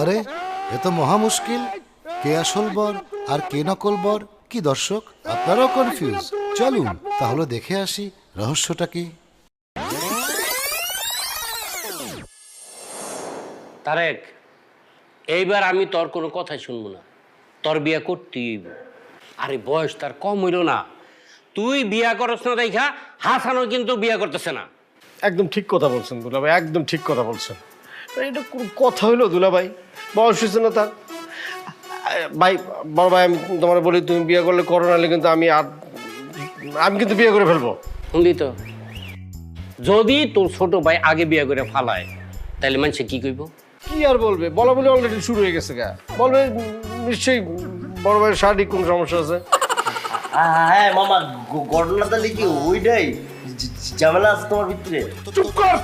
আরে এ তো মহা মুশকিল, কে আসল বর আর কে নকল বর। কি দর্শক, আপনারাও কনফিউজ? চলুন তাহলে দেখে আসি রহস্যটা কি। তারেক, এইবার আমি তোর কোনো কথাই শুনবো না। তোর বিয়া করতেই হইব। আরে বয়স তার কম হইল না। তুই বিয়া করছ না দেখা হাসানও কিন্তু বিয়া করতেছে না। একদম ঠিক কথা বলছেন দুলাভাই, একদম ঠিক কথা বলছেন। এটা কোনো কথা হইলো দুলাভাই? বয়স হয়েছে না তার। ভাই, বড় ভাই, আমি তোমার বলি, তুমি বিয়ে করলে করো, নাহলে কিন্তু আমি কিন্তু বিয়ে করে ফেলবো। শুনলি তো, যদি তোর ছোট ভাই আগে বিয়া করে ফালায় তাহলে মানুষে কি কইব? কি আর বলবে, বলা বলে অলরেডি শুরু হয়ে গেছে গা। বলবে নিশ্চয়ই বড় ভাইয়ের শারীরিক কোনো সমস্যা আছে। হ্যাঁ মামা, ঘটনা তাহলে কি ওইটাই? ঝামেলা আছে তোমার ভিতরে? চুপ কর।